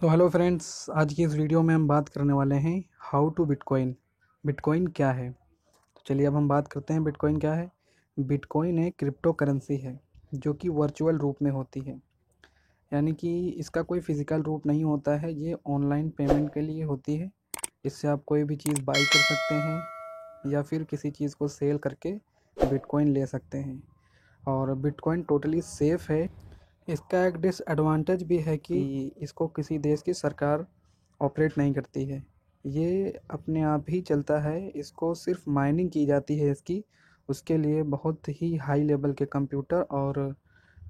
तो hello friends, आज की इस वीडियो में हम बात करने वाले हैं हाउ टू बिटकॉइन। बिटकॉइन क्या है? तो चलिए अब हम बात करते हैं बिटकॉइन क्या है। बिटकॉइन एक क्रिप्टो करेंसी है जो कि वर्चुअल रूप में होती है, यानी कि इसका कोई फिजिकल रूप नहीं होता है। ये ऑनलाइन पेमेंट के लिए होती है। इससे आप कोई भी चीज़ बाई कर सकते हैं या फिर किसी चीज़ को सेल करके बिटकॉइन ले सकते हैं। और बिटकॉइन टोटली सेफ़ है। इसका एक डिसएडवांटेज भी है कि इसको किसी देश की सरकार ऑपरेट नहीं करती है। ये अपने आप ही चलता है। इसको सिर्फ माइनिंग की जाती है इसकी। उसके लिए बहुत ही हाई लेवल के कंप्यूटर और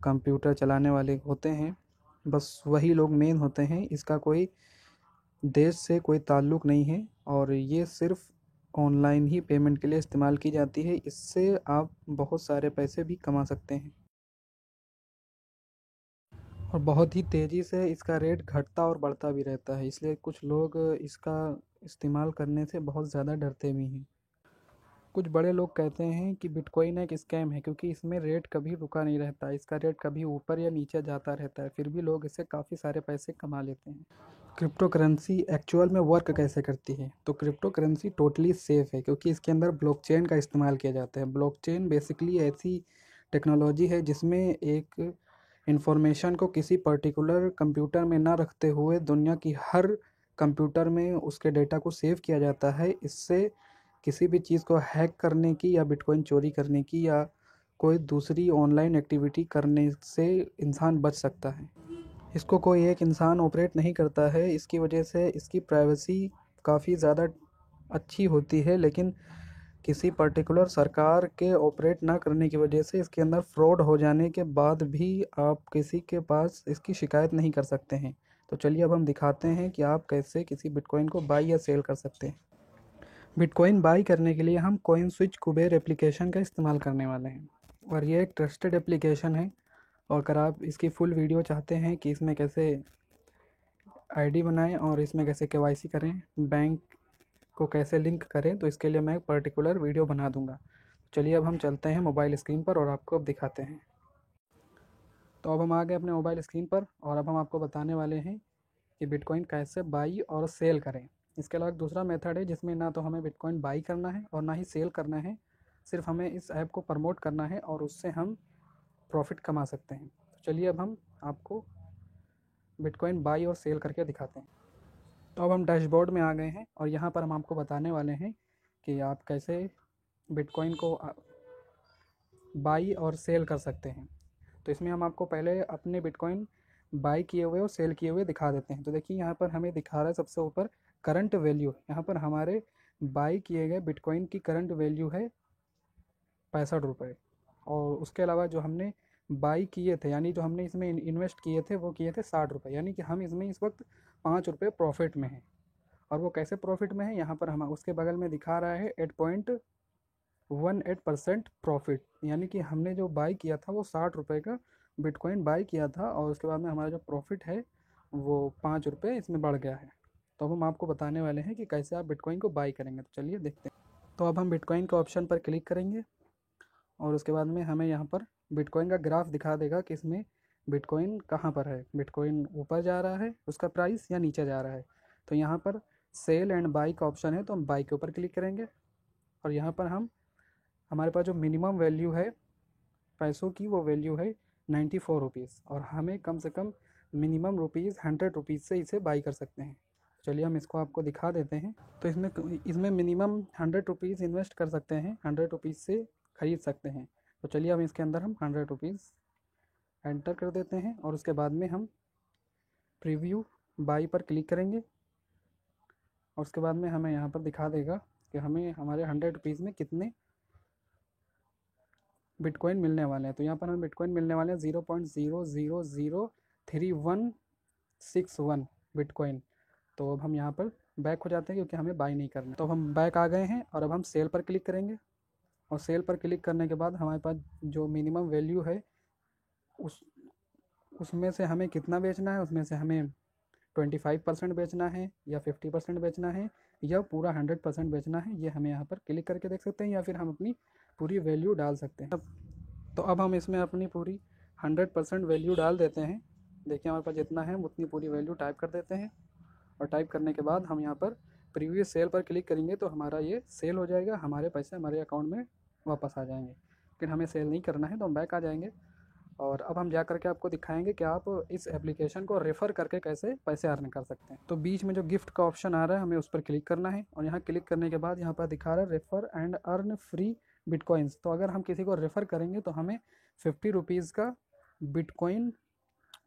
कंप्यूटर चलाने वाले होते हैं। बस वही लोग मेन होते हैं। इसका कोई देश से कोई ताल्लुक़ नहीं है और ये सिर्फ ऑनलाइन ही पेमेंट के लिए इस्तेमाल की जाती है। इससे आप बहुत सारे पैसे भी कमा सकते हैं और बहुत ही तेज़ी से इसका रेट घटता और बढ़ता भी रहता है। इसलिए कुछ लोग इसका इस्तेमाल करने से बहुत ज़्यादा डरते भी हैं। कुछ बड़े लोग कहते हैं कि बिटकॉइन एक स्कैम है क्योंकि इसमें रेट कभी रुका नहीं रहता। इसका रेट कभी ऊपर या नीचे जाता रहता है, फिर भी लोग इससे काफ़ी सारे पैसे कमा लेते हैं। क्रिप्टो करेंसी एक्चुअल में वर्क कैसे करती है? तो क्रिप्टो करेंसी टोटली सेफ़ है क्योंकि इसके अंदर ब्लॉकचेन का इस्तेमाल किया जाता है। ब्लॉकचेन बेसिकली ऐसी टेक्नोलॉजी है जिसमें एक इंफॉर्मेशन को किसी पर्टिकुलर कंप्यूटर में ना रखते हुए दुनिया की हर कंप्यूटर में उसके डेटा को सेव किया जाता है। इससे किसी भी चीज़ को हैक करने की या बिटकॉइन चोरी करने की या कोई दूसरी ऑनलाइन एक्टिविटी करने से इंसान बच सकता है। इसको कोई एक इंसान ऑपरेट नहीं करता है। इसकी वजह से इसकी प्राइवेसी काफ़ी ज़्यादा अच्छी होती है, लेकिन किसी पर्टिकुलर सरकार के ऑपरेट ना करने की वजह से इसके अंदर फ्रॉड हो जाने के बाद भी आप किसी के पास इसकी शिकायत नहीं कर सकते हैं। तो चलिए अब हम दिखाते हैं कि आप कैसे किसी बिटकॉइन को बाई या सेल कर सकते हैं। बिटकॉइन बाई करने के लिए हम कॉइन स्विच कुबेर एप्लीकेशन का इस्तेमाल करने वाले हैं और ये एक ट्रस्टेड एप्लीकेशन है। और अगर आप इसकी फुल वीडियो चाहते हैं कि इसमें कैसे आईडी बनाएं और इसमें कैसे केवाईसी करें, बैंक को कैसे लिंक करें, तो इसके लिए मैं एक पर्टिकुलर वीडियो बना दूंगा। चलिए अब हम चलते हैं मोबाइल स्क्रीन पर और आपको अब दिखाते हैं। तो अब हम आ गए अपने मोबाइल स्क्रीन पर और अब हम आपको बताने वाले हैं कि बिटकॉइन कैसे बाई और सेल करें। इसके अलावा एक दूसरा मेथड है जिसमें ना तो हमें बिटकॉइन बाई करना है और ना ही सेल करना है। सिर्फ हमें इस ऐप को प्रमोट करना है और उससे हम प्रॉफिट कमा सकते हैं। तो चलिए अब हम आपको बिटकॉइन बाई और सेल करके दिखाते हैं। तो अब हम डैशबोर्ड में आ गए हैं और यहाँ पर हम आपको बताने वाले हैं कि आप कैसे बिटकॉइन को बाई और सेल कर सकते हैं। तो इसमें हम आपको पहले अपने बिटकॉइन बाई किए हुए और सेल किए हुए दिखा देते हैं। तो देखिए यहाँ पर हमें दिखा रहा है सबसे ऊपर करंट वैल्यू। यहाँ पर हमारे बाई किए गए बिटकॉइन की करंट वैल्यू है 65 रुपये। और उसके अलावा जो हमने बाई किए थे, यानी जो हमने इसमें इन्वेस्ट किए थे, वो किए थे 60 रुपये, यानी कि हम इसमें इस वक्त 5 रुपये प्रॉफिट में हैं। और वो कैसे प्रॉफिट में है, यहाँ पर हम उसके बगल में दिखा रहा है 8.18% प्रॉफिट, यानी कि हमने जो बाई किया था वो 60 रुपये का बिटकॉइन बाई किया था और उसके बाद में हमारा जो प्रॉफिट है वो 5 रुपये इसमें बढ़ गया है। तो अब हम आपको बताने वाले हैं कि कैसे आप बिटकॉइन को बाई करेंगे। तो चलिए देखते हैं। तो अब हम बिटकॉइन के ऑप्शन पर क्लिक करेंगे और उसके बाद में हमें यहाँ पर बिटकॉइन का ग्राफ दिखा देगा कि इसमें बिटकॉइन कहाँ पर है। बिटकॉइन ऊपर जा रहा है उसका प्राइस या नीचे जा रहा है। तो यहाँ पर सेल एंड बाई का ऑप्शन है, तो हम बाई के ऊपर क्लिक करेंगे और यहाँ पर हमारे पास जो मिनिमम वैल्यू है पैसों की, वो वैल्यू है 94 रुपीज़ और हमें कम से कम मिनिमम रुपीज़ 100 रुपीज़ से इसे बाई कर सकते हैं। चलिए हम इसको आपको दिखा देते हैं। तो इसमें मिनिमम 100 रुपीज़ इन्वेस्ट कर सकते हैं, 100 रुपीज़ से ख़रीद सकते हैं। तो चलिए अब इसके अंदर हम 100 रुपीज़ एंटर कर देते हैं और उसके बाद में हम प्रीव्यू बाई पर क्लिक करेंगे और उसके बाद में हमें यहाँ पर दिखा देगा कि हमें हमारे 100 रुपीज़ में कितने बिटकॉइन मिलने वाले हैं। तो यहाँ पर हमें बिटकॉइन मिलने वाले हैं 0.000361 बिटकॉइन। तो अब हम यहाँ पर बैक हो जाते हैं क्योंकि हमें बाई नहीं करना। तो हम बैक आ गए हैं और अब हम सेल पर क्लिक करेंगे और सेल पर क्लिक करने के बाद हमारे पास जो मिनिमम वैल्यू है उसमें से हमें कितना बेचना है, उसमें से हमें 25% बेचना है या 50% बेचना है या पूरा 100% बेचना है, ये हमें यहाँ पर क्लिक करके देख सकते हैं या फिर हम अपनी पूरी वैल्यू डाल सकते हैं। तो अब हम इसमें अपनी पूरी 100% वैल्यू डाल देते हैं देखिए हमारे पास जितना है उतनी पूरी वैल्यू टाइप कर देते हैं, और टाइप करने के बाद हम यहाँ पर प्रीवियस सेल पर क्लिक करेंगे तो हमारा ये सेल हो जाएगा, हमारे पैसे हमारे अकाउंट में वापस आ जाएंगे। लेकिन हमें सेल नहीं करना है तो हम बैक आ जाएंगे, और अब हम जा करके आपको दिखाएंगे कि आप इस एप्लीकेशन को रेफ़र करके कैसे पैसे अर्न कर सकते हैं। तो बीच में जो गिफ्ट का ऑप्शन आ रहा है हमें उस पर क्लिक करना है, और यहाँ क्लिक करने के बाद यहाँ पर दिखा रहा है refer and earn free bitcoins. तो अगर हम किसी को रेफ़र करेंगे तो हमें 50 रुपीज़ का बिटकॉइन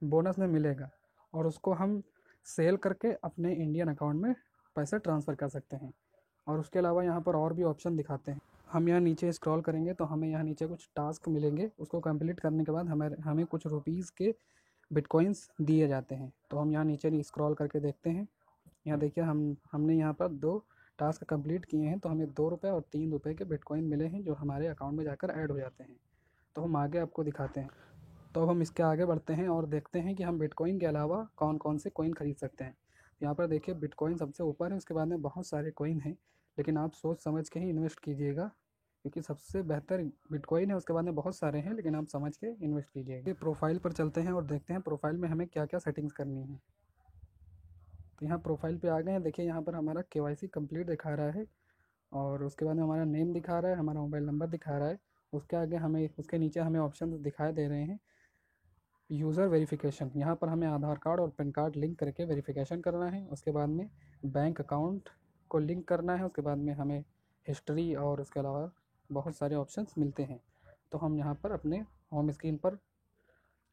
बोनस में मिलेगा, और उसको हम सेल करके अपने इंडियन अकाउंट में पैसे ट्रांसफ़र कर सकते हैं। और उसके अलावा यहाँ पर और भी ऑप्शन दिखाते हैं। हम यहाँ नीचे स्क्रॉल करेंगे तो हमें यहाँ नीचे कुछ टास्क मिलेंगे, उसको कंप्लीट करने के बाद हमें कुछ रुपीज़ के बिटकॉइंस दिए जाते हैं। तो हम यहाँ नीचे स्क्रॉल करके देखते हैं। यहाँ देखिए हमने यहाँ पर 2 टास्क कंप्लीट किए हैं, तो हमें 2 रुपये और 3 रुपये के बिटकॉइन मिले हैं, जो हमारे अकाउंट में जाकर ऐड हो जाते हैं। तो हम आगे आपको दिखाते हैं। तो अब हम इसके आगे बढ़ते हैं और देखते हैं कि हम बिटकॉइन के अलावा कौन कौन से कॉइन खरीद सकते हैं। यहाँ पर देखिए बिटकॉइन सबसे ऊपर है, उसके बाद में बहुत सारे कॉइन हैं, लेकिन आप सोच समझ के ही इन्वेस्ट कीजिएगा, क्योंकि सबसे बेहतर बिटकॉइन है। उसके बाद में बहुत सारे हैं, लेकिन आप समझ के इन्वेस्ट कीजिएगा। प्रोफाइल पर चलते हैं और देखते हैं प्रोफाइल में हमें क्या क्या सेटिंग्स करनी है। तो यहाँ प्रोफाइल पे आ गए हैं। देखिए यहाँ पर हमारा KYC कंप्लीट दिखा रहा है, और उसके बाद में हमारा नेम दिखा रहा है, हमारा मोबाइल नंबर दिखा रहा है। उसके आगे हमें उसके नीचे हमें ऑप्शन दिखाई दे रहे हैं यूज़र वेरिफिकेशन। यहाँ पर हमें आधार कार्ड और पैन कार्ड लिंक करके वेरिफिकेशन करना है। उसके बाद में बैंक अकाउंट को लिंक करना है। उसके बाद में हमें हिस्ट्री और उसके अलावा बहुत सारे ऑप्शंस मिलते हैं। तो हम यहाँ पर अपने होम स्क्रीन पर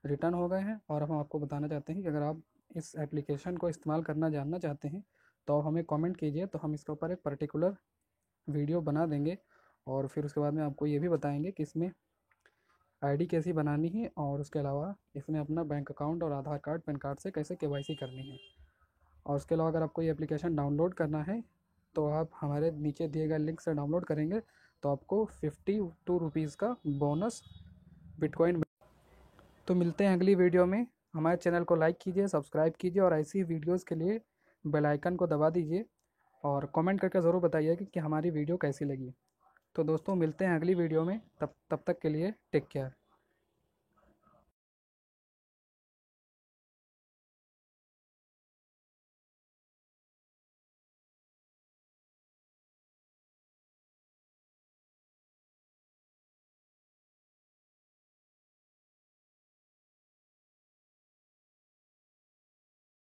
रिटर्न हो गए हैं, और हम आपको बताना चाहते हैं कि अगर आप इस एप्लीकेशन को इस्तेमाल करना जानना चाहते हैं तो हमें कमेंट कीजिए, तो हम इसके ऊपर एक पर्टिकुलर वीडियो बना देंगे। और फिर उसके बाद में आपको ये भी बताएंगे कि इसमें आईडी कैसी बनानी है, और उसके अलावा इसमें अपना बैंक अकाउंट और आधार कार्ड पैन कार्ड से कैसे KYC करनी है। और उसके अलावा अगर आपको ये एप्लीकेशन डाउनलोड करना है तो आप हमारे नीचे दिए गए लिंक से डाउनलोड करेंगे तो आपको 52 रुपीज़ का बोनस बिटकॉइन। तो मिलते हैं अगली वीडियो में। हमारे चैनल को लाइक कीजिए, सब्सक्राइब कीजिए, और ऐसी वीडियोज़ के लिए बेल आइकन को दबा दीजिए, और कमेंट करके ज़रूर बताइए कि हमारी वीडियो कैसी लगी। तो दोस्तों मिलते हैं अगली वीडियो में, तब तक के लिए टेक केयर।